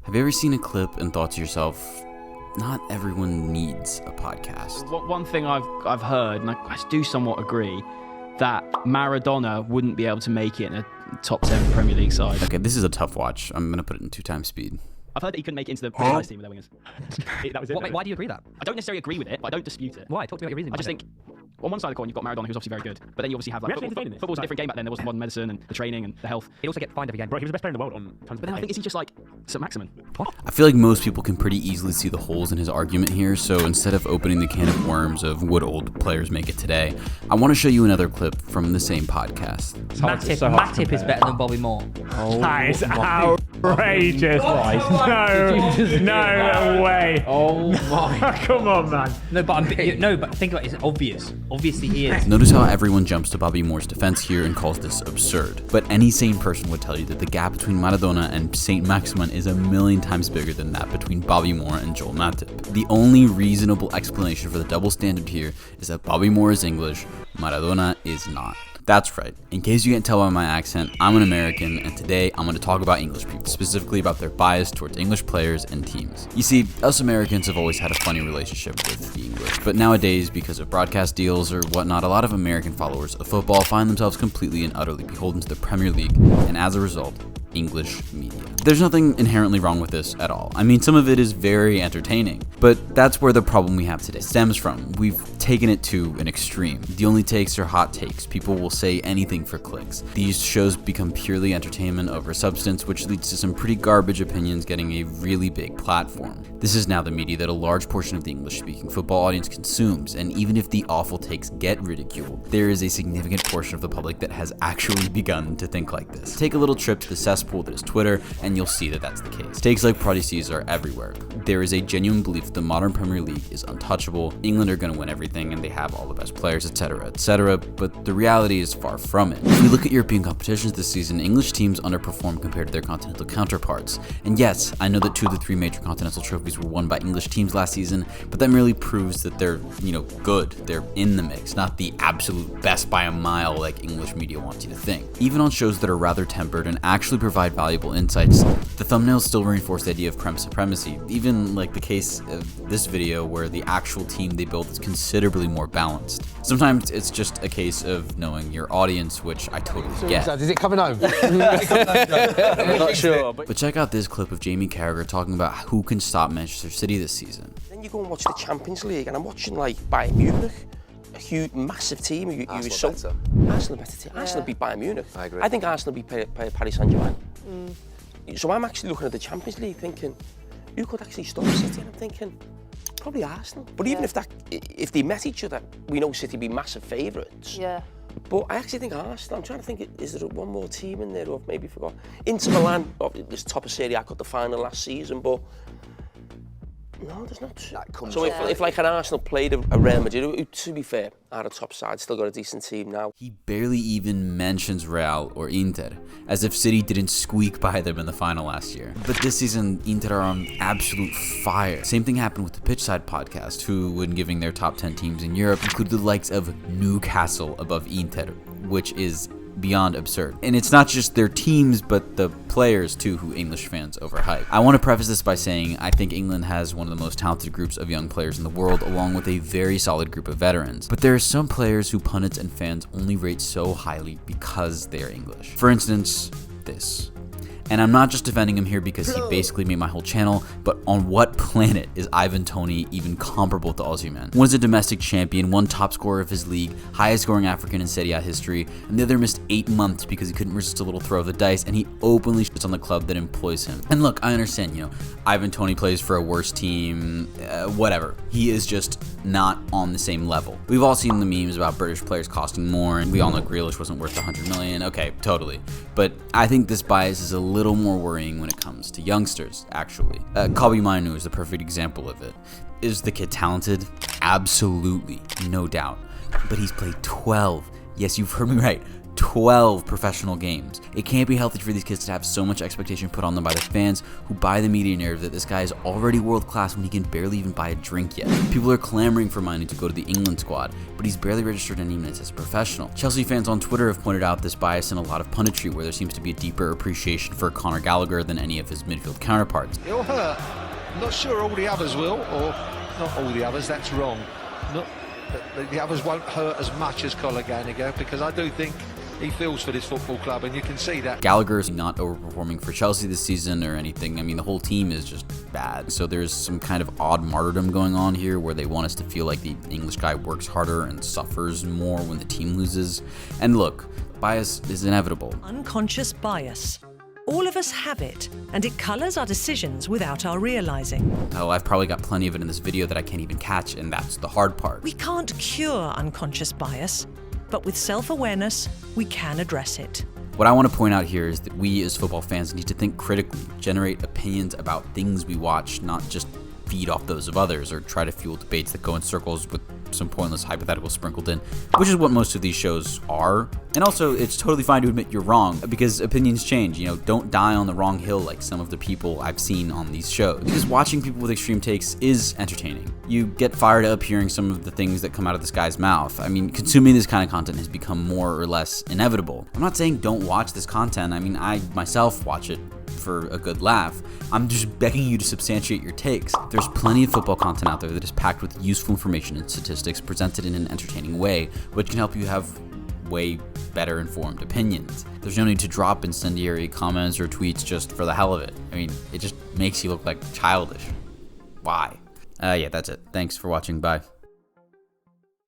Have you ever seen a clip and thought to yourself, not everyone needs a podcast? One thing I've heard, and I do somewhat agree, that Maradona wouldn't be able to make it in a top 7 Premier League side. Okay, this is a tough watch. I'm going to put it in 2x speed. I've heard that he couldn't make it into the franchise team with their wingers. That was it. Why do you agree that? I don't necessarily agree with it, but I don't dispute it. Why? Talk to me about your reason. I just think, on one side of the coin, you've got Maradona, who's obviously very good, but then you obviously have football's a different game back then. There was modern medicine and the training and the health. He'd also get fined every game. Bro, he was the best player in the world on tons of But then I think, is he just like St. Maximin? What? I feel like most people can pretty easily see the holes in his argument here, so instead of opening the can of worms of would old players make it today, I want to show you another clip from the same podcast. Matip is better than Bobby Moore. That is outrageous. No way. Oh my. Come on, man. No, but think about it. It's obvious. Obviously he is. Notice how everyone jumps to Bobby Moore's defense here and calls this absurd. But any sane person would tell you that the gap between Maradona and St. Maximin is a million times bigger than that between Bobby Moore and Joel Matip. The only reasonable explanation for the double standard here is that Bobby Moore is English, Maradona is not. That's right. In case you can't tell by my accent, I'm an American, and today I'm going to talk about English people, specifically about their bias towards English players and teams. You see, us Americans have always had a funny relationship with the English, but nowadays, because of broadcast deals or whatnot, a lot of American followers of football find themselves completely and utterly beholden to the Premier League, and as a result, English media. There's nothing inherently wrong with this at all. I mean, some of it is very entertaining, but that's where the problem we have today stems from. We've taken it to an extreme. The only takes are hot takes. People will say anything for clicks. These shows become purely entertainment over substance, which leads to some pretty garbage opinions getting a really big platform. This is now the media that a large portion of the English-speaking football audience consumes, and even if the awful takes get ridiculed, there is a significant portion of the public that has actually begun to think like this. Take a little trip to the cesspool that is Twitter, and you'll see that that's the case. Takes like Prodigies are everywhere. There is a genuine belief that the modern Premier League is untouchable, England are going to win everything, and they have all the best players, etc., but the reality is far from it. If we look at European competitions this season, English teams underperform compared to their continental counterparts. And yes, I know that 2 of the 3 major continental trophies were won by English teams last season, but that merely proves that they're, good. They're in the mix, not the absolute best by a mile like English media wants you to think. Even on shows that are rather tempered and actually provide valuable insights, the thumbnails still reinforce the idea of Prem supremacy, even like the case of this video where the actual team they build is considerably more balanced. Sometimes it's just a case of knowing your audience, which I totally get. Is it coming home? I'm not sure. But check out this clip of Jamie Carragher talking about who can stop Manchester City this season. Then you go and watch the Champions League, and I'm watching like Bayern Munich, a huge, massive team. Arsenal better team. Arsenal beat Bayern Munich. I agree. I think Arsenal beat Paris Saint-Germain. So I'm actually looking at the Champions League thinking, who could actually stop City? And I'm thinking, probably Arsenal. But even if they met each other, we know City be massive favourites. Yeah. But I actually think Arsenal. I'm trying to think, is there one more team in there who I've maybe forgot? Inter Milan, was top of Serie A, got the final last season, but no, there's not. So if like an Arsenal played a Real Madrid, who, to be fair, are a top side, still got a decent team now. He barely even mentions Real or Inter, as if City didn't squeak by them in the final last year. But this season, Inter are on absolute fire. Same thing happened with the Pitchside podcast, who, when giving their top 10 teams in Europe, included the likes of Newcastle above Inter, which is beyond absurd. And it's not just their teams, but the players too, who English fans overhype. I want to preface this by saying I think England has one of the most talented groups of young players in the world, along with a very solid group of veterans. But there are some players who pundits and fans only rate so highly because they are English. For instance, this. And I'm not just defending him here because he basically made my whole channel, but on what planet is Ivan Toney even comparable to Aussie man? One's a domestic champion, one top scorer of his league, highest scoring African in Serie A history, and the other missed 8 months because he couldn't resist a little throw of the dice, and he openly shits on the club that employs him. And look, I understand, Ivan Toney plays for a worse team, whatever. He is just not on the same level. We've all seen the memes about British players costing more, and we all know Grealish wasn't worth $100 million. Okay, totally. But I think this bias is a little more worrying when it comes to youngsters, actually. Kobbie Mainoo is the perfect example of it. Is the kid talented? Absolutely, no doubt. But he's played 12, yes, you've heard me right, 12 professional games. It can't be healthy for these kids to have so much expectation put on them by their fans who buy the media narrative that this guy is already world class when he can barely even buy a drink yet. People are clamoring for Mané to go to the England squad, but he's barely registered any minutes as a professional. Chelsea fans on Twitter have pointed out this bias in a lot of punditry, where there seems to be a deeper appreciation for Conor Gallagher than any of his midfield counterparts. It'll hurt. I'm not sure all the others will, or not all the others, that's wrong. The others won't hurt as much as Conor Gallagher, because I do think he feels for this football club, and you can see that. Gallagher's not overperforming for Chelsea this season or anything. I mean, the whole team is just bad. So there's some kind of odd martyrdom going on here where they want us to feel like the English guy works harder and suffers more when the team loses. And look, bias is inevitable. Unconscious bias. All of us have it, and it colours our decisions without our realising. Oh, I've probably got plenty of it in this video that I can't even catch, and that's the hard part. We can't cure unconscious bias, but with self-awareness, we can address it. What I want to point out here is that we as football fans need to think critically, generate opinions about things we watch, not just feed off those of others or try to fuel debates that go in circles with some pointless hypothetical sprinkled in, which is what most of these shows are. And also, it's totally fine to admit you're wrong, because opinions change. You know, don't die on the wrong hill like some of the people I've seen on these shows. Because watching people with extreme takes is entertaining. You get fired up hearing some of the things that come out of this guy's mouth. I mean, consuming this kind of content has become more or less inevitable. I'm not saying don't watch this content. I mean, I myself watch it for a good laugh. I'm just begging you to substantiate your takes. There's plenty of football content out there that is packed with useful information and statistics presented in an entertaining way, which can help you have way better informed opinions. There's no need to drop incendiary comments or tweets just for the hell of it. I mean, it just makes you look like childish. Why? Yeah, that's it. Thanks for watching. Bye.